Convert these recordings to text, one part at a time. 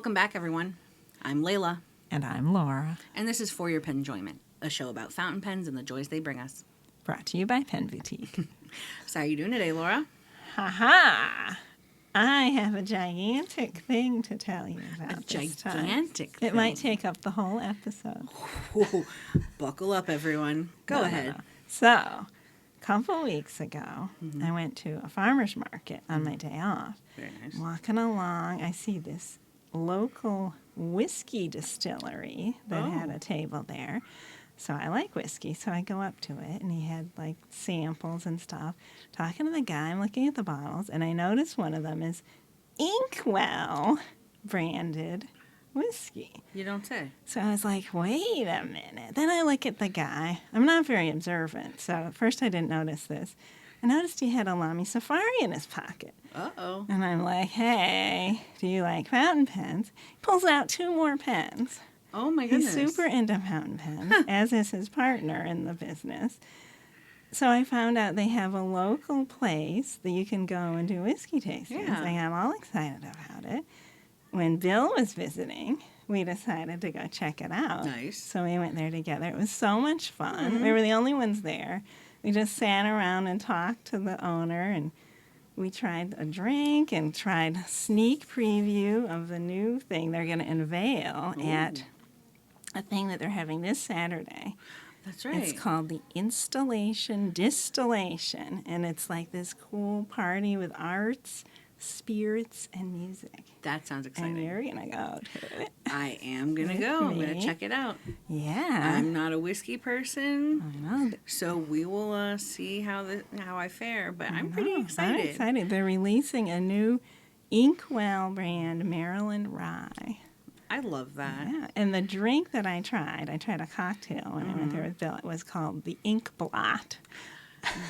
Welcome back, everyone. I'm Leila. And I'm Laura. And this is For Your Penjoyment, a show about fountain pens and the joys they bring us. Brought to you by Pen Boutique. So how are you doing today, Laura? Ha-ha! I have a gigantic thing to tell you about this time. Gigantic thing. It might take up the whole episode. Whoa. Buckle up, everyone. Go ahead. No. So, a couple weeks ago, I went to a farmer's market on my day off. Very nice. Walking along, I see this local whiskey distillery that had a table there. So I like whiskey, so I go up to it, and he had, like, samples and stuff. Talking to the guy, I'm looking at the bottles, and I notice one of them is Inkwell branded whiskey. You don't say. So I was like, wait a minute. Then I look at the guy. I'm not very observant, so at first I didn't notice this. I noticed he had a Lamy Safari in his pocket. Uh-oh. And I'm like, hey, do you like fountain pens? He pulls out 2 more pens. Oh, my goodness. He's super into fountain pens, as is his partner in the business. So I found out they have a local place that you can go and do whiskey tastings. Yeah. I got all excited about it. When Bill was visiting, we decided to go check it out. Nice. So we went there together. It was so much fun. We were the only ones there. We just sat around and talked to the owner, and we tried a drink and tried a sneak preview of the new thing they're going to unveil at a thing that they're having this Saturday. That's right. It's called the Installation Distillation, and it's like this cool party with arts, spirits, and music. That sounds exciting. And you're going to go to it. I am going to go. I'm going to check it out. Yeah. I'm not a whiskey person, I know. so we will see how I fare, but I'm pretty excited. I'm excited. They're releasing a new Inkwell brand Maryland Rye. I love that. Yeah, and the drink that I tried a cocktail when I went there with Bill. It was called the Ink Blot.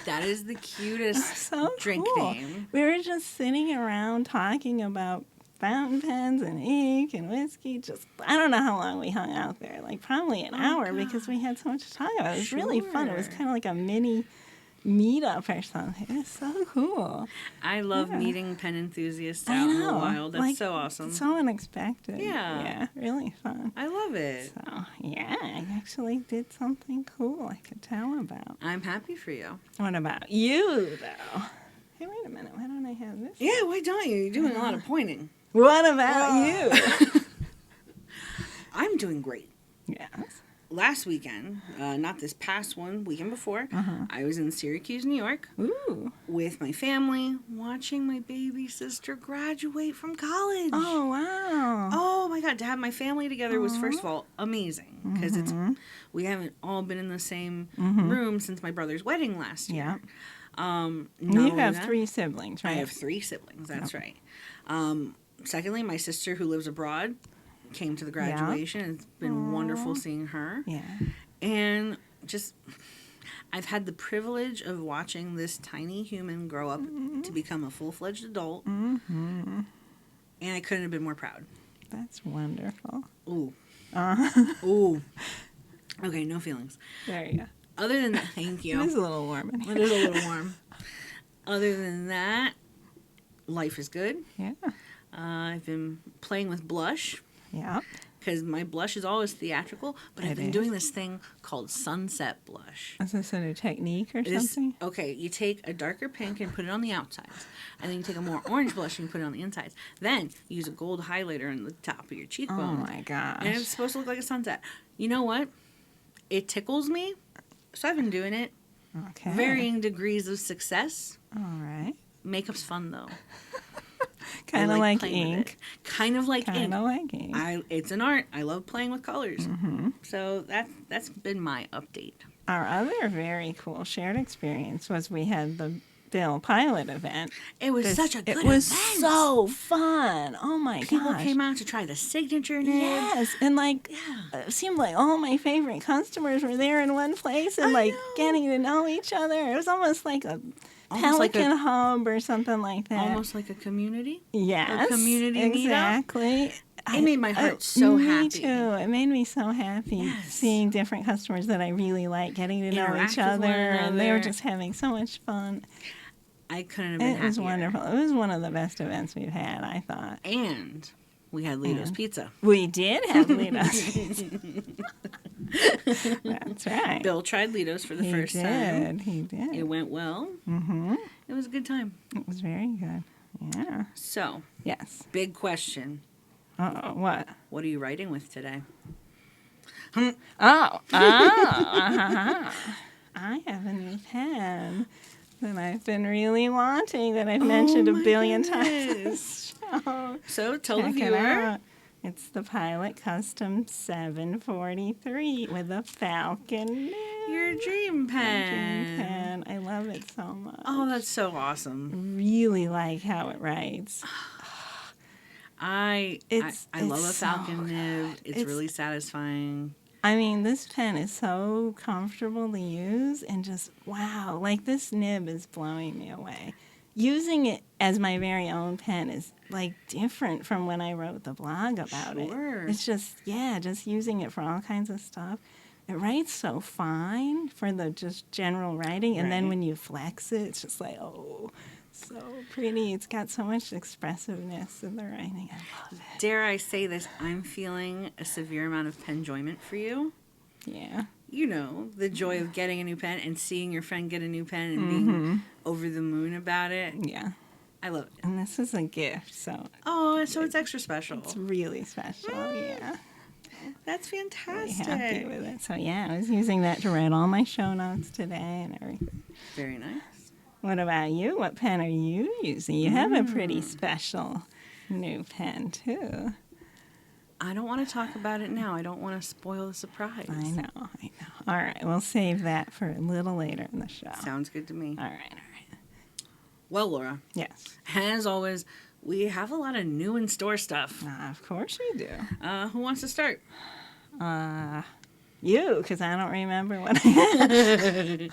That is the cutest So drink cool. name. We were just sitting around talking about fountain pens and ink and whiskey. Just, I don't know how long we hung out there, like probably an hour because we had so much to talk about. It was really fun. It was kind of like a mini meetup or something. It was so cool. I love meeting pen enthusiasts I out in the know. wild. That's Like, so awesome. So unexpected. Yeah. Yeah, really fun. I love it. So, yeah, I actually did something cool I could tell about. I'm happy for you. What about you, though? Hey, wait a minute. Why don't I have this? Yeah, why don't you? You're doing a lot of pointing. What about you? I'm doing great. Yes. Last weekend, not this past one, weekend before, I was in Syracuse, New York, Ooh. with my family, watching my baby sister graduate from college. Oh, wow. Oh my God, to have my family together was, first of all, amazing, because we haven't all been in the same room since my brother's wedding last year. Yeah. Not You only have that, 3 siblings, right? I have 3 siblings, that's right. Secondly, my sister who lives abroad came to the graduation. It's been wonderful seeing her. Yeah. And just, I've had the privilege of watching this tiny human grow up to become a full-fledged adult. And I couldn't have been more proud. That's wonderful. Ooh. Uh-huh. Ooh. Okay, no feelings. There you go. Other than that, thank you. It is a little warm in here. It is a little warm. Other than that, life is good. Yeah. I've been playing with blush. Yeah. Because my blush is always theatrical, but I've been is. doing this thing called sunset blush. Is this a new technique or It is- something? okay, you take a darker pink and put it on the outsides. And then you take a more orange blush and put it on the insides. Then you use a gold highlighter on the top of your Oh, cheekbone. my gosh. And it's supposed to look like a sunset. You know what? It tickles me, so I've been doing it. Okay. Varying degrees of success. All right. Makeup's fun, though. Kind I of like playing with ink. it. Kind of like ink. Kind of like ink. It's an art. I love playing with colors. So that's been my update. Our other very cool shared experience was we had the Bill pilot event. It was such a good It was event. so fun. Oh my gosh. People came out to try the signature nib. Yes, and like it seemed like all my favorite customers were there in one place and like getting to know each other. It was almost like a Pelican hub or something like that. Almost like a community. Yes, A community meetup. exactly. It made my heart so happy. Me too. It made me so happy seeing different customers that I really like, getting to know Interact each with other, one and they were another. just having so much fun. I couldn't have been It was happier. wonderful. It was one of the best events we've had, I thought. And We had Lito's Pizza. We did have Lito's Pizza. That's right. Bill tried Lito's for the first time. He did. It went well. Mm-hmm. It was a good time. It was very good. Yeah. So, yes. Big question. Uh-oh, what? What are you writing with today? I have a new pen that I've been really wanting, that I've mentioned a billion times. So tell the Check it viewer. out. It's the Pilot Custom 743 with a falcon nib. Your dream pen. Dream pen. I love it so much. Oh, that's so awesome. Really like how it writes. I love a falcon nib. It's really satisfying. I mean, this pen is so comfortable to use, and just, wow, like this nib is blowing me away. Using it as my very own pen is like different from when I wrote the blog about it. It's just, just using it for all kinds of stuff. It writes so fine for the just general writing, and then when you flex it, it's just like, oh, so pretty. It's got so much expressiveness in the writing. I love it. Dare I say this? I'm feeling a severe amount of penjoyment for you. Yeah. You know, the joy of getting a new pen and seeing your friend get a new pen and being over the moon about it. Yeah. I love it. And this is a gift, so. Oh, so it's extra special. It's really special, yeah. That's fantastic. Really happy with it. So, yeah, I was using that to write all my show notes today and everything. Very nice. What about you? What pen are you using? You have a pretty special new pen, too. I don't want to talk about it now. I don't want to spoil the surprise. I know. All right, we'll save that for a little later in the show. Sounds good to me. All right. Well, Laura. Yes. As always, we have a lot of new in-store stuff. Of course we do. Who wants to start? You, because I don't remember what I had.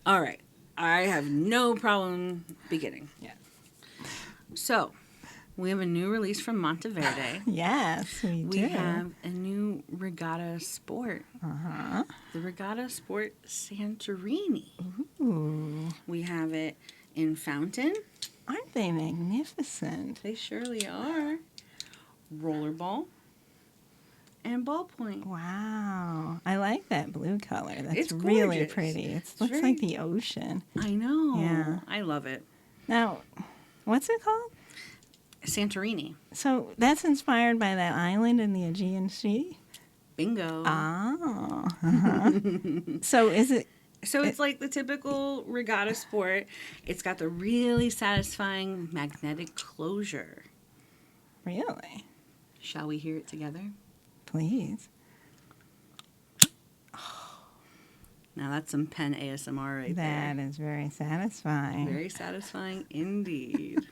All right. I have no problem beginning. Yeah. So, we have a new release from Monteverde. Yes, we do. We have a new Regatta Sport. Uh-huh. The Regatta Sport Santorini. Ooh. We have it in fountain. Aren't they magnificent? They surely are. Rollerball. And ballpoint. Wow. I like that blue color. That's It's really gorgeous. pretty. It It's looks very- like the ocean. I know. Yeah. I love it. Now, what's it called? Santorini. So that's inspired by that island in the Aegean Sea? Bingo. Oh. Uh-huh. So is it... So it's like the typical regatta sport. It's got the really satisfying magnetic closure. Really? Shall we hear it together? Please. Now that's some pen ASMR right there. That is very satisfying. Very satisfying indeed.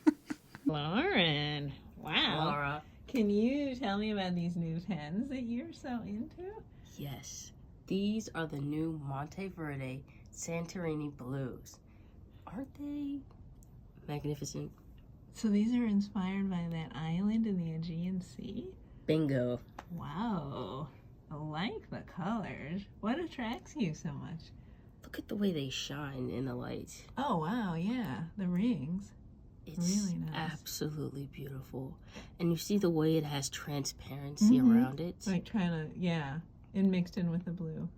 Lauren. Wow. Laura. Can you tell me about these new pens that you're so into? Yes. These are the new Monteverde Santorini Blues. Aren't they magnificent? So these are inspired by that island in the Aegean Sea? Bingo. Wow. I like the colors. What attracts you so much? Look at the way they shine in the light. Oh, wow, yeah. The rings. It's Really nice. absolutely beautiful. And you see the way it has transparency around it? Like trying to, and mixed in with the blue.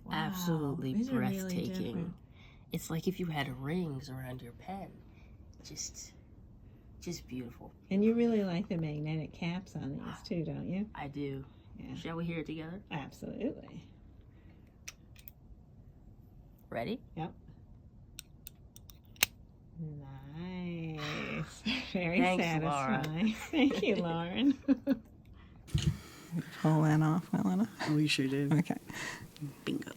Wow. Absolutely These are really breathtaking. different. It's like if you had rings around your pen. Just beautiful. And you really like the magnetic caps on these too, don't you? I do. Yeah. Shall we hear it together? Absolutely. Ready? Yep. Nice. Very Thanks, Laura. satisfying. Thank you, Lauren. Pull that off well enough. Oh, you sure did. Okay. Bingo.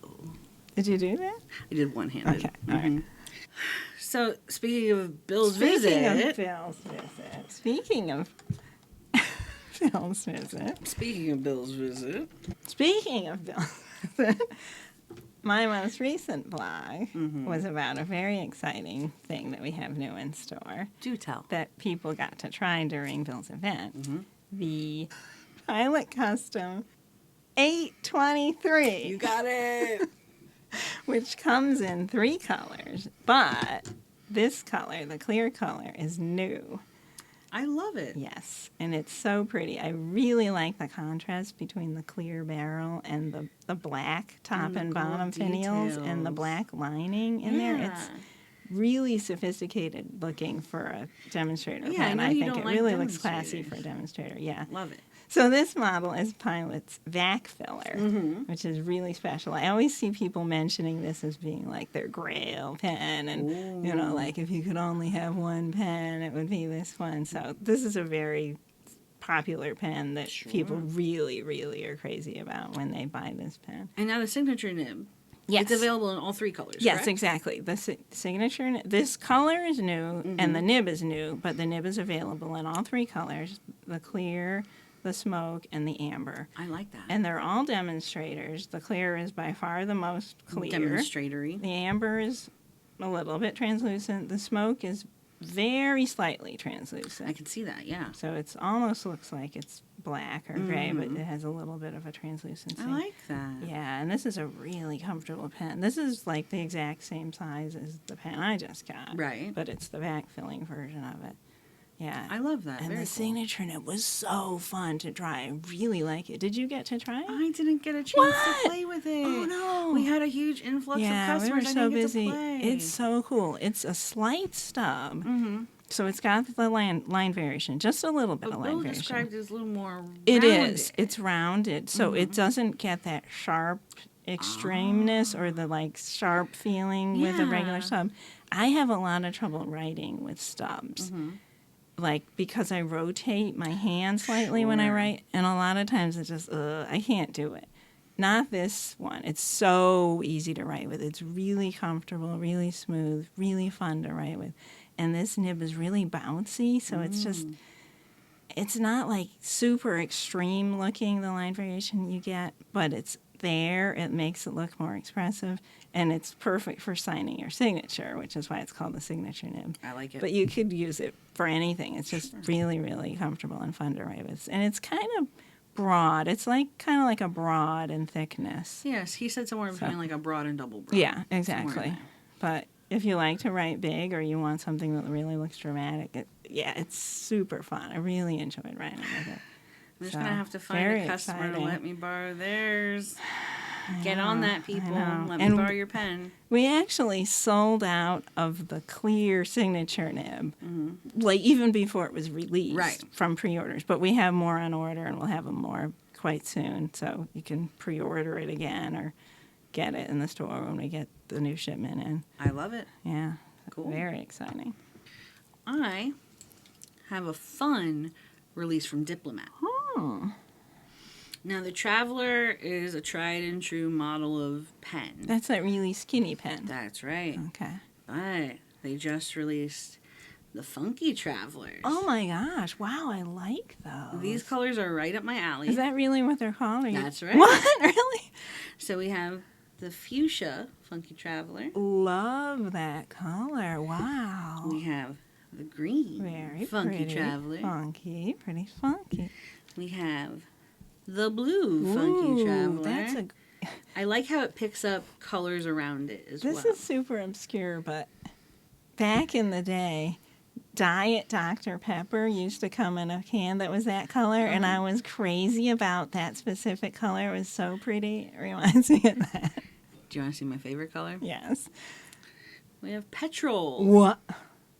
Did you do that? I did one-handed. Okay, all right. So, speaking of Bill's Speaking visit. of Bill's visit. Speaking of Bill's visit. Speaking of Bill's visit. Speaking of Bill's visit. My most recent blog was about a very exciting thing that we have new in store Do tell. that people got to try during Bill's event. The Pilot Custom 823. You got it. Which comes in 3 colors, but this color, the clear color, is new. I love it. Yes, and it's so pretty. I really like the contrast between the clear barrel and the black top And the and gold bottom finials and the details. black lining in there. It's Yeah. really sophisticated looking for a demonstrator Yeah, I pen. know I you think don't it like really looks classy demonstrators. for a demonstrator. Yeah. Love it. So this model is Pilot's vac filler, Mm-hmm. which is really special. I always see people mentioning this as being like their grail pen, and you know, Ooh. like if you could only have one pen, it would be this one. So this is a very popular pen that people really, really are crazy about when they buy this pen. And now the signature nib. Yes. It's available in all 3 colors, Yes, correct? exactly. The signature, this color is new, and the nib is new, but the nib is available in all 3 colors, the clear, the smoke, and the amber. I like that. And they're all demonstrators. The clear is by far the most clear. Demonstratory. The amber is a little bit translucent. The smoke is very slightly translucent. I can see that, yeah. So it's almost looks like it's black or gray, but it has a little bit of a translucency. I like that. Yeah, and this is a really comfortable pen. This is like the exact same size as the pen I just got. Right. But it's the vac filling version of it. Yeah. I love that. And Very the cool. signature nib was so fun to try. I really like it. Did you get to try it? I didn't get a chance What? to play with it. Oh, no. We had a huge influx Yeah, of we customers. were I so didn't get busy. to play. It's so cool. It's a slight stub. Mm-hmm. So it's got the line variation, just a little bit But of line Bill variation. described it as a little more It rounded. is. It's rounded, so it doesn't get that sharp extremeness or the like sharp feeling with a regular Yeah. stub. I have a lot of trouble writing with stubs. Like because I rotate my hand slightly when I Sure. write, and a lot of times it's just I can't do it. Not this one. It's so easy to write with. It's really comfortable, really smooth, really fun to write with. And this nib is really bouncy, so it's just, it's not like super extreme looking, the line variation you get, but it's there. It makes it look more expressive, and it's perfect for signing your signature, which is why it's called the signature nib. I like it. But you could use it for anything. It's just really, really comfortable and fun to write with. And it's kind of broad. It's like kind of like a broad in thickness. Yes, he said somewhere between like a broad and double broad. Yeah, Somewhere in exactly. there. But if you like to write big or you want something that really looks dramatic, it's super fun. I really enjoyed writing with it. I'm just So, going to have to find very a customer to exciting. let me borrow theirs. Get on that, people. know. Let me And borrow your pen. We actually sold out of the clear signature nib, like even before it was released Right. from pre-orders. But we have more on order, and we'll have them more quite soon. So you can pre-order it again or get it in the store when we get the new shipment in. I love it. Yeah, Cool. very exciting. I have a fun release from Diplomat. Oh, Now, the Traveler is a tried and true model of pen. that's that really skinny pen. That's right. Okay. But they just released the Funky Travelers. Oh my gosh! Wow, I like those. These colors are right up my alley. Is that really what they're called? That's right. What? Really? So we have the Fuchsia Funky Traveler. Love that color. Wow. We have the green Very Funky pretty. Traveler. Funky, pretty funky. We have the blue Funky Ooh, Traveler. that's I like how it picks up colors around it as This well. is super obscure, but back in the day, Diet Dr. Pepper used to come in a can that was that color, and I was crazy about that specific color. It was so pretty. It reminds me of that. Do you want to see my favorite color? Yes. We have petrol. What?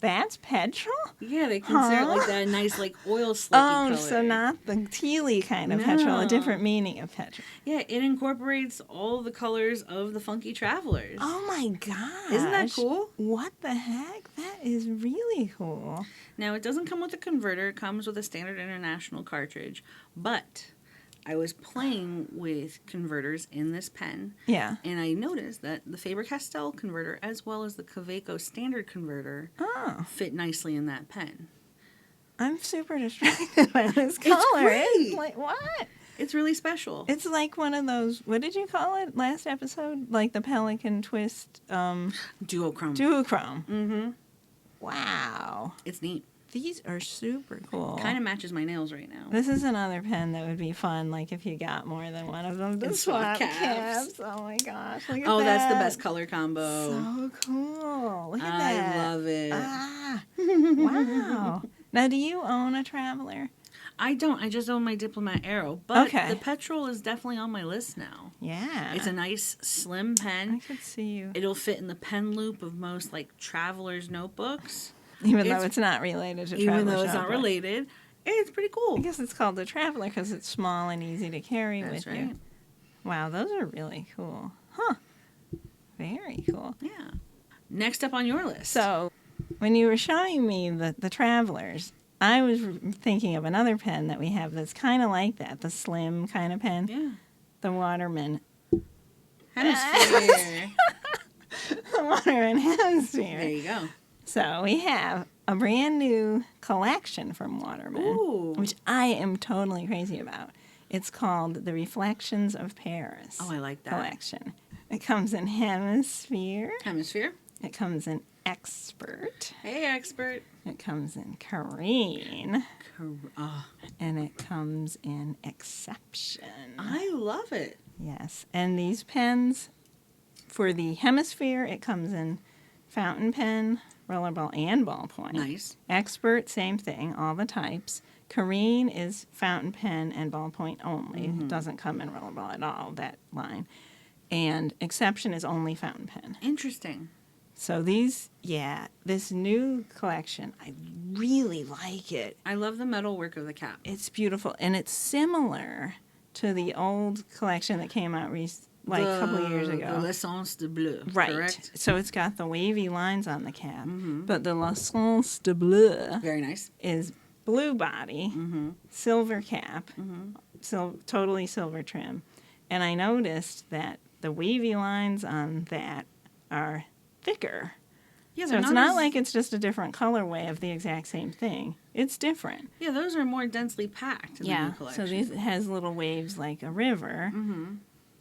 That's petrol? Yeah, they consider it like that nice, like oil slicky color. Oh, so not the tealy kind of petrol, a No. different meaning of petrol. Yeah, it incorporates all the colors of the Funky Travelers. Oh my gosh. Isn't that cool? What the heck? That is really cool. Now, it doesn't come with a converter. It comes with a standard international cartridge. But I was playing with converters in this pen, Yeah. and I noticed that the Faber-Castell converter as well as the Kaweco standard converter Oh, fit nicely in that pen. I'm super distracted by this color. great. It's like, what? It's really special. It's like one of those, what did you call it last episode? Like the Pelican Twist Duochrome. Duochrome. Mm-hmm. Wow. It's neat. These are super cool. Kind of matches my nails right now. This is another pen that would be fun, like if you got more than one of them. The And swap swap caps. caps. Oh my gosh, look at that. Oh, that's the best color combo. So cool. Look at I that. love it. Ah, wow. Now, do you own a Traveler? I don't. I just own my Diplomat Arrow. But Okay. the Petrol is definitely on my list now. Yeah. It's a nice, slim I pen. could see you. It'll fit in the pen loop of most, like, traveler's notebooks. Even though it's not related to Traveler Even though it's not Notebook. related. It's pretty cool. I guess it's called the Traveler because it's small and easy to carry That's with right. you. Wow, those are really cool. Huh. Very cool. Yeah. Next up on your list. So, when you were showing me the Travelers, I was thinking of another pen that we have that's kind of like that, the slim kind of pen, Yeah. the Waterman. Hemisphere. The Waterman Hemisphere. There you go. So, we have a brand new collection from Waterman, Ooh. which I am totally crazy about. It's called the Reflections of Paris Oh, I like that. collection. It comes in Hemisphere. Hemisphere. It comes in Expert. Hey, expert. It comes in Careen. Oh, And it comes in Exception. I love it. Yes. And these pens, for the Hemisphere, it comes in fountain pen, rollerball, and ballpoint. Nice. Expert, same thing, all the types. Careen is fountain pen and ballpoint only. It doesn't come in rollerball at all, that line. And Exception is only fountain pen. Interesting. So these, this new collection, I really like it. I love the metal work of the cap. It's beautiful, and it's similar to the old collection that came out a couple of years The ago. L'Essence de Bleu, Right. correct? So it's got the wavy lines on the cap, but the L'Essence de Bleu Very nice. is blue body, silver cap, totally silver trim. And I noticed that the wavy lines on that are thicker. Yeah, So they're it's not as- like it's just a different colorway of the exact same thing. It's different. Yeah, those are more densely packed in the new So collection. these has little waves like a river.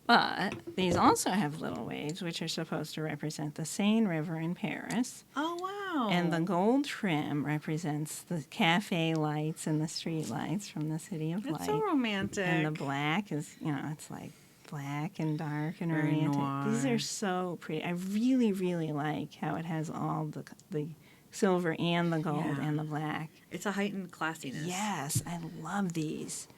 But these also have little waves, which are supposed to represent the Seine River in Paris. Oh, wow. And the gold trim represents the cafe lights and the street lights from the City of That's Light. so romantic. And the black is, it's like black and dark and Very romantic. noir. These are so pretty. I really, really like how it has all the silver and the gold Yeah. and the black. It's a heightened classiness. Yes, I love these.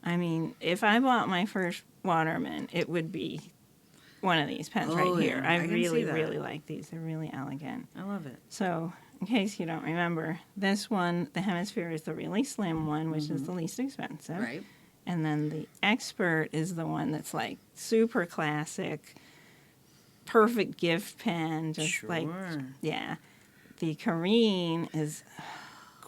I mean, if I bought my first Waterman, it would be one of these pens Oh, right here. yeah, I I can see really, that. really like these. They're really elegant. I love it. So, in case you don't remember, this one, the Hemisphere, is the really slim one, which is the least expensive. Right. And then the Expert is the one that's like super classic, perfect gift pen. Just like, Sure. The Careen is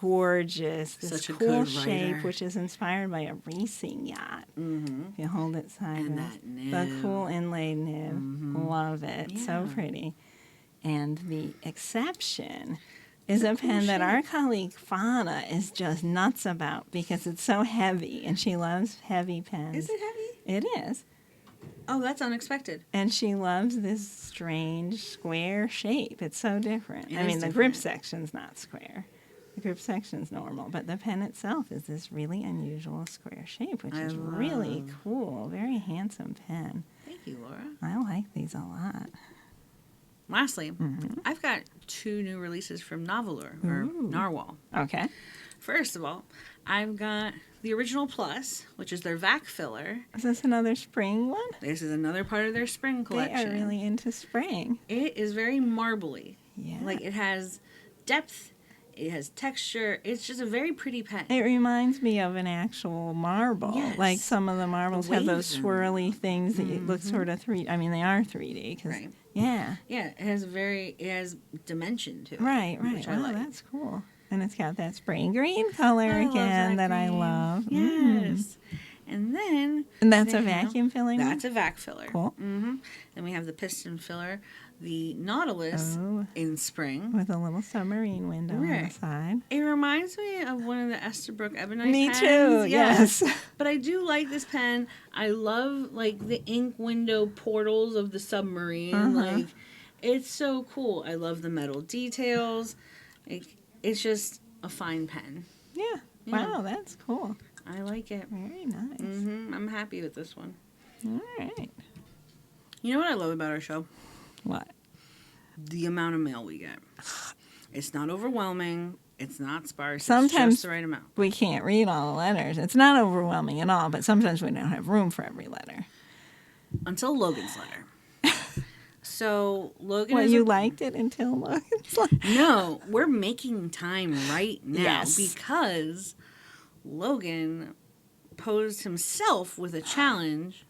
gorgeous. This Such a cool good shape, writer. which is inspired by a racing yacht. Mm-hmm. If you hold it sideways. And that The nib. cool inlaid nib. Love it. So Yeah. pretty. And the Exception is a cool pen that our shape. colleague Fauna is just nuts about because it's so heavy and she loves heavy pens. Is it heavy? It is. Oh, that's unexpected. And she loves this strange square shape. It's so different. It I is mean, the grip different. section's not square. The grip section's normal, but the pen itself is this really unusual square shape, which I is really love. cool. Very handsome pen. Thank you, Laura. I like these a lot. Lastly, I've got 2 new releases from Novelure, or Ooh. Narwhal. Okay. First of all, I've got the Original Plus, which is their vac filler. Is this another spring one? This is another part of their spring collection. They are really into spring. It is very marbly. Yeah. Like, it has depth, it has texture. It's just a very pretty pen. It reminds me of an actual marble. Yes. Like some of the marbles have those waves in swirly things that look sort of I mean, they are 3D. 'Cause, Right. Yeah. Yeah, it has dimension to it. Right. Which I Wow, like. that's cool. And it's got that spring green color I love again that I green. love. Yes. And then And that's they a have- vacuum filling one? That's a vac filler. Cool. Mm-hmm. Then we have the piston filler, the Nautilus Oh. in spring. With a little submarine window on the Right. side. It reminds me of one of the Esterbrook Ebonite Me pens. too, yes. But I do like this pen. I love like the ink window portals of the submarine. Uh-huh. Like, it's so cool. I love the metal details. Like, it's just a fine pen. Yeah. Yeah. Wow, that's cool. I like it. Very nice. I'm happy with this one. All right. You know what I love about our show? What? The amount of mail we get. It's not overwhelming. It's not sparse. It's Sometimes just the right amount. we can't read all the letters. It's not overwhelming at all, but sometimes we don't have room for every letter. Until Logan's letter. So Logan Well, is you liked it until Logan's letter? No, we're making time right now Yes. because Logan posed himself with a challenge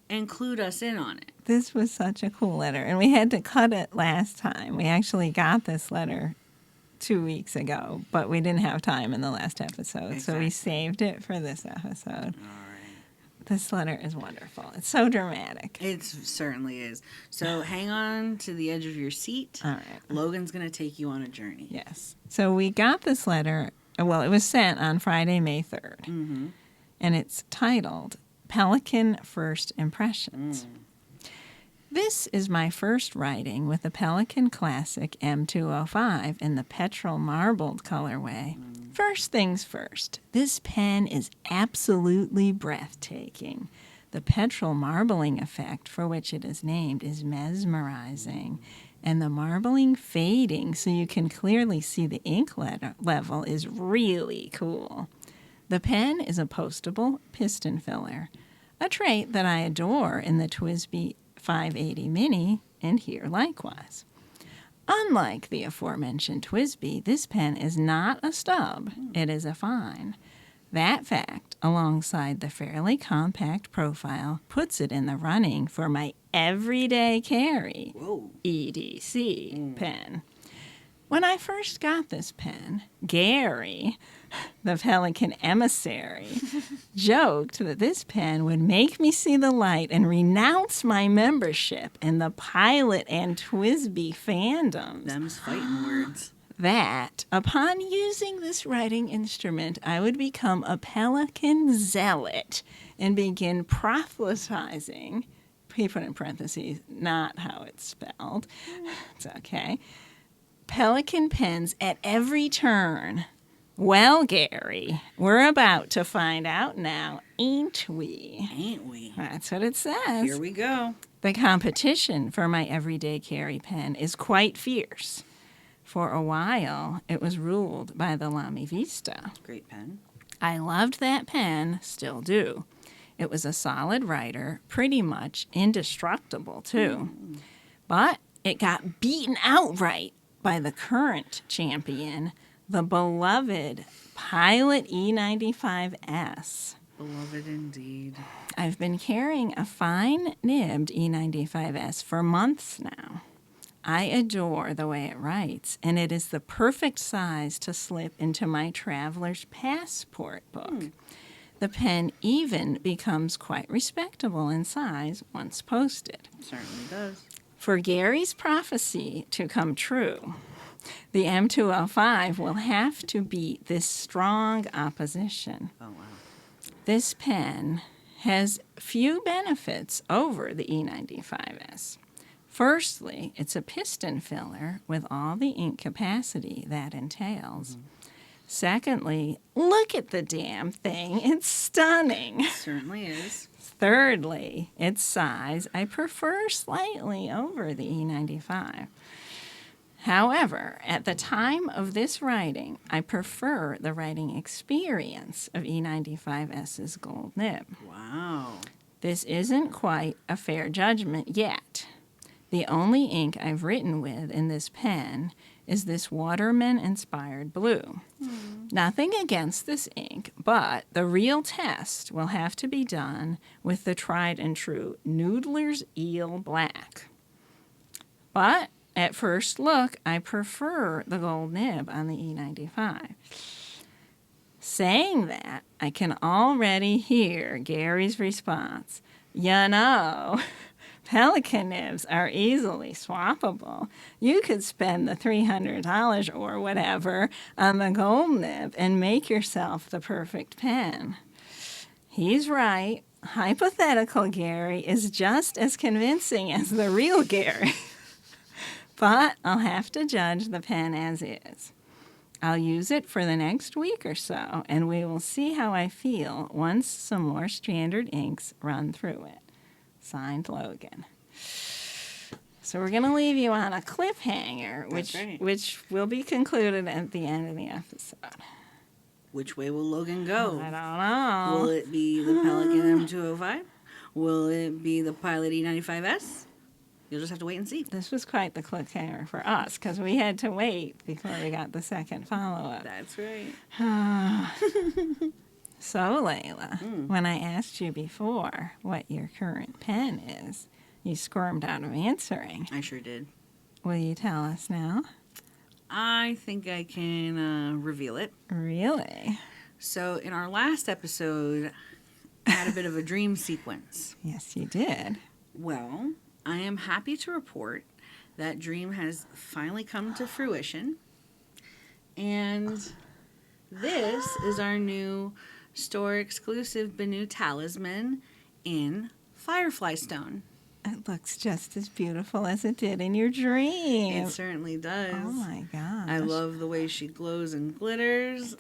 and clued us in on it. This was such a cool letter, and we had to cut it last time. We actually got this letter 2 weeks ago, but we didn't have time in the last episode, so we Exactly. saved it for this episode. All right. This letter is wonderful. It's so dramatic. It certainly is. So hang on to the edge of your seat. All right. Logan's going to take you on a journey. Yes. So we got this letter, well, it was sent on Friday, May 3rd, Mm-hmm. and it's titled Pelican First Impressions. This is my first writing with the Pelican Classic M205 in the petrol marbled colorway. First things first, this pen is absolutely breathtaking. The petrol marbling effect for which it is named is mesmerizing, and the marbling fading so you can clearly see the ink level is really cool. The pen is a postable piston filler, a trait that I adore in the TWSBI 580 Mini, and here likewise. Unlike the aforementioned TWSBI, this pen is not a stub, it is a fine. That fact, alongside the fairly compact profile, puts it in the running for my everyday carry Whoa. EDC pen. When I first got this pen, Gary, the Pelican emissary, joked that this pen would make me see the light and renounce my membership in the Pilot and TWSBI fandoms. Them's fighting words. That, upon using this writing instrument, I would become a Pelican zealot and begin proselytizing, he put in parentheses, not how it's spelled, it's okay, Pelican pens at every turn. Well, Gary, we're about to find out now, ain't we? Ain't we? That's what it says. Here we go. The competition for my everyday carry pen is quite fierce. For a while, it was ruled by the Lamy Vista. Great pen. I loved that pen, still do. It was a solid writer, pretty much indestructible, too. But it got beaten outright by the current champion, the beloved Pilot E95S. Beloved indeed. I've been carrying a fine nibbed E95S for months now. I adore the way it writes, and it is the perfect size to slip into my traveler's passport book. The pen even becomes quite respectable in size once posted. Certainly does. For Gary's prophecy to come true, the M205 will have to beat this strong opposition. Oh, wow. This pen has few benefits over the E95S. Firstly, it's a piston filler with all the ink capacity that entails. Secondly, look at the damn thing. It's stunning. It certainly is. Thirdly, its size I prefer slightly over the E95. However, at the time of this writing, I prefer the writing experience of E95S's gold nib. Wow. This isn't quite a fair judgment yet. The only ink I've written with in this pen is this Waterman-inspired blue. Nothing against this ink, but the real test will have to be done with the tried and true Noodler's Eel Black. But at first look, I prefer the gold nib on the E95. Saying that, I can already hear Gary's response. You know, Pelican nibs are easily swappable. You could spend the $300 or whatever on the gold nib and make yourself the perfect pen. He's right. Hypothetical Gary is just as convincing as the real Gary. But I'll have to judge the pen as is. I'll use it for the next week or so, and we will see how I feel once some more standard inks run through it. Signed, Logan. So we're going to leave you on a cliffhanger, That's right. which will be concluded at the end of the episode. Which way will Logan go? I don't know. Will it be the Pelican M205? Will it be the Pilot E95S? You'll just have to wait and see. This was quite the cliffhanger for us because we had to wait before we got the second follow-up. That's right. So, Leila, when I asked you before what your current pen is, you squirmed out of answering. I sure did. Will you tell us now? I think I can reveal it. Really? So, in our last episode, I had a bit of a dream sequence. Yes, you did. Well, I am happy to report that dream has finally come to fruition. And this is our new store exclusive Benu Talisman in Firefly Stone. It looks just as beautiful as it did in your dream. It certainly does. Oh my gosh. I love the way she glows and glitters.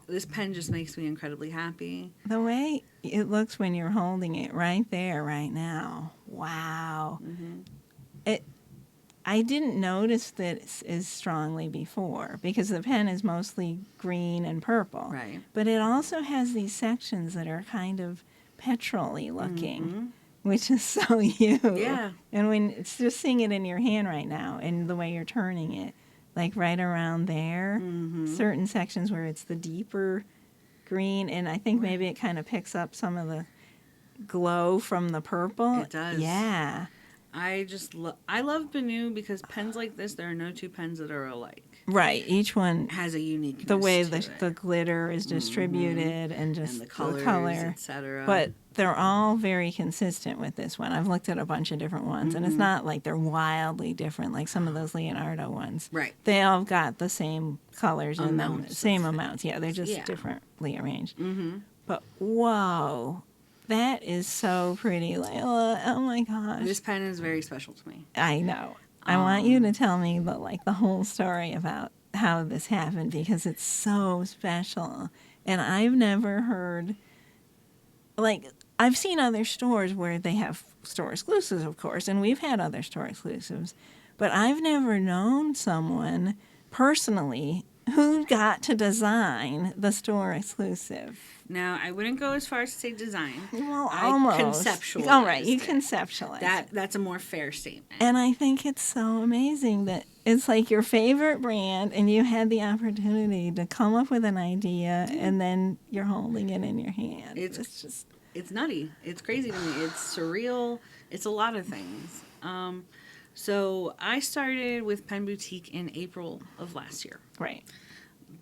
This pen just makes me incredibly happy. the way it looks when you're holding it right there, right now. Wow. I didn't notice this as strongly before because the pen is mostly green and purple. Right. But it also has these sections that are kind of petrol-y looking, which is so you. Yeah. And when it's just seeing it in your hand right now and the way you're turning it, like right around there, certain sections where it's the deeper green, and I think maybe it kind of picks up some of the glow from the purple. It does. Yeah. I love Benu because pens like this, there are no two pens that are alike. Right. Each one, It has a uniqueness the way to it. the glitter is distributed and just and the colors, color. etc. But they're all very consistent with this one. I've looked at a bunch of different ones, and it's not like they're wildly different like some of those Leonardo ones. Right. They all got the same colors in them, Amounts same of amounts. Yeah, they're just Yeah. differently arranged. But whoa, that is so pretty, Leila. Oh my gosh. This pen is very special to me. I know. I want you to tell me the whole story about how this happened because it's so special. And I've never heard, I've seen other stores where they have store exclusives, of course, and we've had other store exclusives, but I've never known someone personally who got to design the store exclusive. Now, I wouldn't go as far as to say design. Well, I almost. conceptualized All right, you it. conceptualized it. That's a more fair statement. And I think it's so amazing that it's like your favorite brand and you had the opportunity to come up with an idea and then you're holding it in your hand. It's nutty. It's crazy to me. It's surreal. It's a lot of things. So I started with Pen Boutique in April of last year. Right.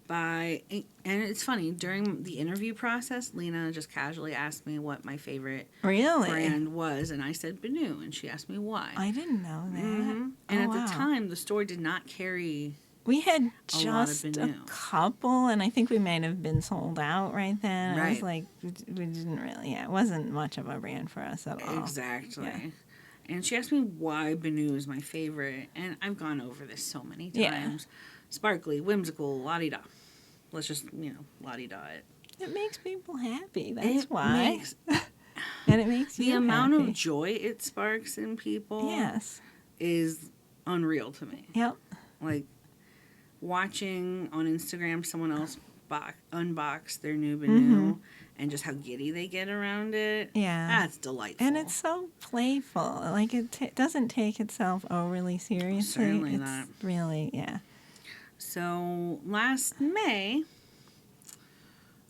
And it's funny, during the interview process, Lena just casually asked me what my favorite Really? brand was, and I said Benu, and she asked me why. I didn't know that. And at the time, the store did not carry. We had a lot of just a Benu. couple, and I think we might have been sold out right then. I was Right. like, we didn't really, it wasn't much of a brand for us at all. Exactly. Yeah. And she asked me why Benu is my favorite, and I've gone over this so many Yeah. times. Sparkly, whimsical, la-di-da. Let's just, la-di-da it. It makes people happy, that's It why. makes- And it makes The you amount happy. of joy it sparks in people Yes. is unreal to me. Yep. Like, watching on Instagram someone else unbox their new Benu and just how giddy they get around it. Yeah. That's delightful. And it's so playful. Like, it doesn't take itself overly seriously. Certainly it's not. really, yeah. So, last May,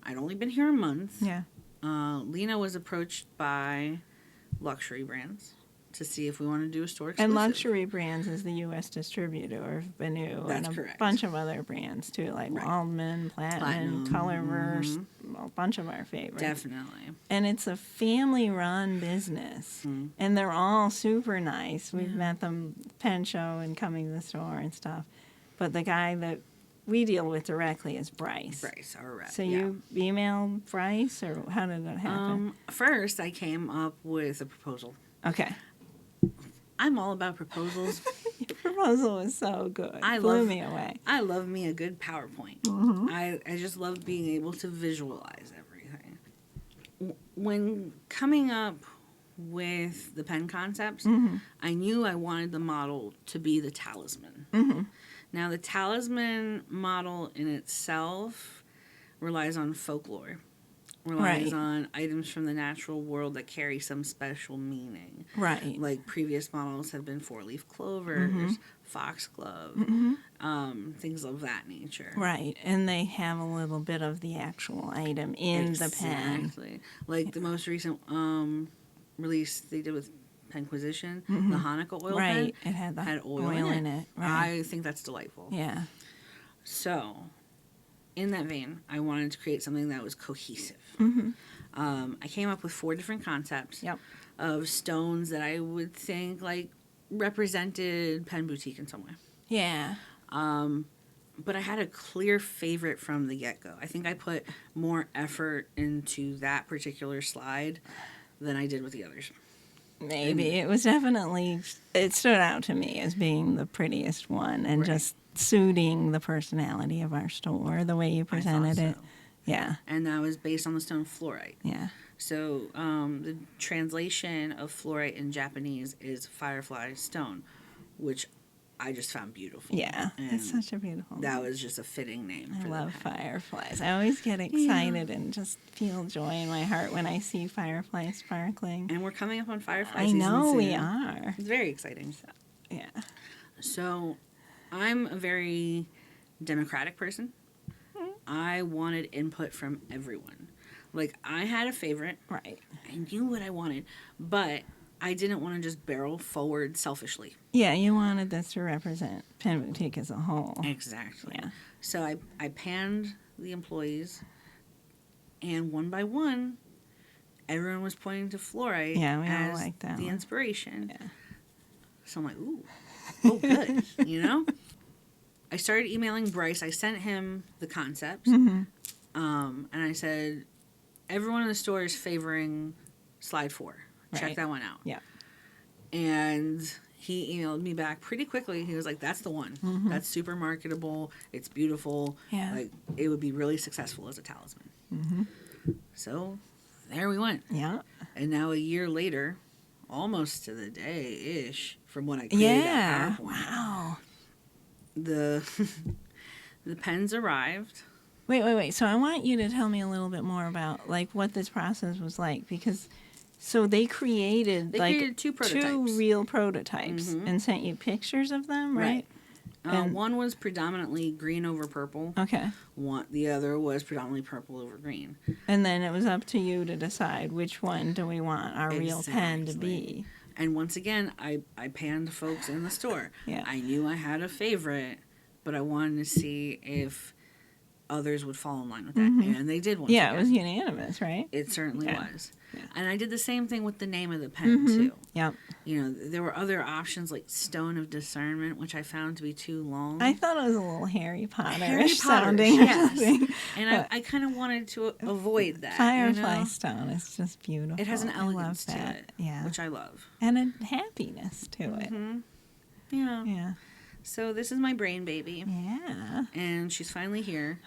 I'd only been here a month. Yeah. Lena was approached by luxury brands to see if we want to do a store exclusive. And Luxury Brands is the U.S. distributor of Benu That's and a correct. bunch of other brands, too, like Right. Waldman, Platinum, Platinum, Colorverse, a bunch of our favorites. Definitely. And it's a family-run business, and they're all super nice. We've met them pen show and coming to the store and stuff. But the guy that we deal with directly is Bryce. Bryce, our rep. So yeah. you emailed Bryce, or how did that happen? First, I came up with a proposal. Okay. I'm all about proposals. Your proposal was so good. Blew me away. I love me a good PowerPoint. I just love being able to visualize everything. When coming up with the pen concepts, Mm-hmm. I knew I wanted the model to be the Talisman. Mm-hmm. Now, the Talisman model in itself relies on folklore, relies Right. on items from the natural world that carry some special meaning. Right. Like previous models have been four-leaf clovers, Mm-hmm. foxglove, Mm-hmm. things of that nature. Right. And they have a little bit of the actual item in the pen. Exactly. Like the most recent release they did with Penquisition, Mhm. the Hanukkah oil Right. pen, It had the had oil in it. Right. I think that's delightful. Yeah. So, in that vein, I wanted to create something that was cohesive. Mm-hmm. I came up with 4 different concepts Yep. of stones that I would think like represented Pen Boutique in some way. Yeah. But I had a clear favorite from the get-go. I think I put more effort into that particular slide than I did with the others. Maybe. It was definitely, it stood out to me as being the prettiest one and Right. just suiting the personality of our store, the way you presented it. so. Yeah. And that was based on the stone fluorite. Yeah. So the translation of fluorite in Japanese is Firefly Stone, which I just found beautiful. Yeah. And It's such a beautiful that was just a fitting name. I for love the pen. fireflies. I always get excited and just feel joy in my heart when I see fireflies sparkling. And we're coming up on Firefly I season know we soon. are. It's very exciting. Yeah. So I'm a very democratic person. I wanted input from everyone. Like, I had a favorite. Right. I knew what I wanted, but I didn't want to just barrel forward selfishly. Yeah, you wanted this to represent Pen Boutique as a whole. Exactly. Yeah. So I panned the employees, and one by one, everyone was pointing to fluorite Yeah, we all as like that the one. inspiration. Yeah. So I'm like, ooh, oh, good, you know? I started emailing Bryce. I sent him the concepts, Mm-hmm. and I said, everyone in the store is favoring slide 4. Check Right. that one out. Yeah. And he emailed me back pretty quickly. He was like, that's the one. Mhm. That's super marketable. It's beautiful. Yeah. Like, it would be really successful as a talisman. Mm-hmm. So there we went. Yeah. And now a year later, almost to the day-ish from when I created Yeah. that PowerPoint, Wow. the the pens arrived. Wait. So I want you to tell me a little bit more about like what this process was like because so they created They like created 2 prototypes. real prototypes Mhm. and sent you pictures of them, right? And- One was predominantly green over purple. Okay. The other was predominantly purple over green. And then it was up to you to decide which one do we want our real pen to be. And once again, I panned folks in the store. Yeah. I knew I had a favorite, but I wanted to see if others would fall in line with that. And they did once Yeah, again. it was unanimous, right? It certainly Yeah. was. Yeah. And I did the same thing with the name of the pen, too. Yep. You know, there were other options like Stone of Discernment, which I found to be too long. I thought it was a little Harry Potter-ish Harry Potter-ish, sounding yes. or something. And But I kind of wanted to avoid that. Firefly you know? Stone is just beautiful. It has an I elegance love to that. it, Yeah. which I love. And a happiness to it. Hmm. Yeah. Yeah. So this is my brain baby. Yeah. And she's finally here.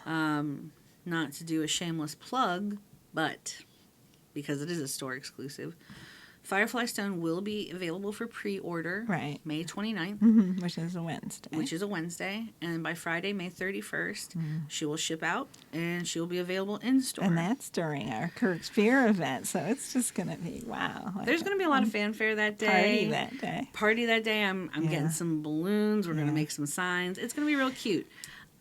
Not to do a shameless plug, but because it is a store exclusive, Firefly Stone will be available for pre-order Right. May 29th, Which is a Wednesday. which is a Wednesday. And by Friday, May 31st, she will ship out and she will be available in store. And that's during our Kirk's Beer event, so it's just going to be wow. Like There's going to be a lot of fanfare that day. party that day. Party that day. I'm Yeah. getting some balloons. We're going Yeah. to make some signs. It's going to be real cute.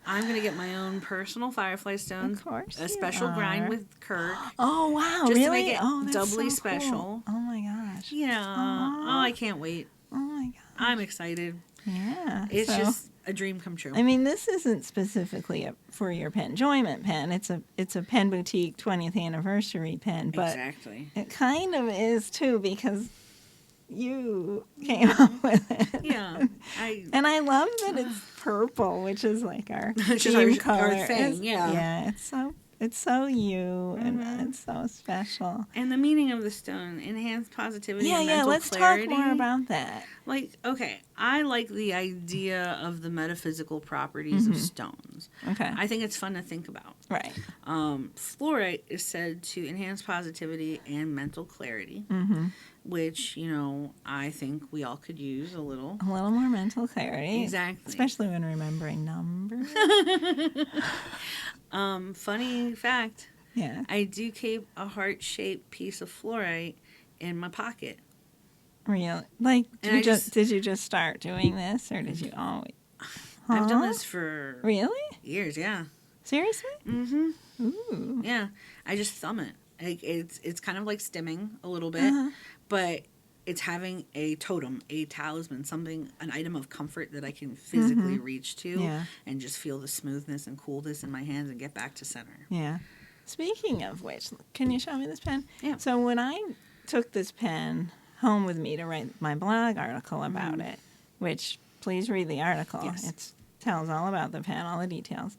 I'm going to get my own personal Firefly Stone. Of course A you special grind are. with Kirk. Oh wow! Just to really? make it oh, that's doubly so cool. special. Oh my gosh! Yeah. Aw. Oh, I can't wait. Oh my gosh! I'm excited. Yeah. It's so, just a dream come true. I mean, this isn't specifically for your Penjoyment pen. It's a Pen Boutique 20th anniversary pen, but exactly. it kind of is too because you came up with it. Yeah. And I love that it's purple, which is like our Which is theme our color. thing, It's- yeah. Yeah, it's so it's so you, and it's so special. And the meaning of the stone, enhanced positivity and Yeah, mental let's clarity. talk more about that. Like, okay, I like the idea of the metaphysical properties of stones. Okay. I think it's fun to think about. Right. Fluorite is said to enhance positivity and mental clarity, which, I think we all could use a little. A little more mental clarity. Exactly. Especially when remembering numbers. Funny fact, Yeah. I do keep a heart-shaped piece of fluorite in my pocket. Really? Like, And did you just start doing this, or did you always? I've done Huh? this for Really? years, yeah. Seriously? Mm-hmm. Ooh. Yeah. I just thumb it. Like, it's kind of like stimming a little bit, but it's having a totem, a talisman, an item of comfort that I can physically reach to and just feel the smoothness and coolness in my hands and get back to center. Yeah. Speaking of which, can you show me this pen? Yeah. So when I took this pen home with me to write my blog article about it, which please read the article. Yes. It tells all about the pen, all the details.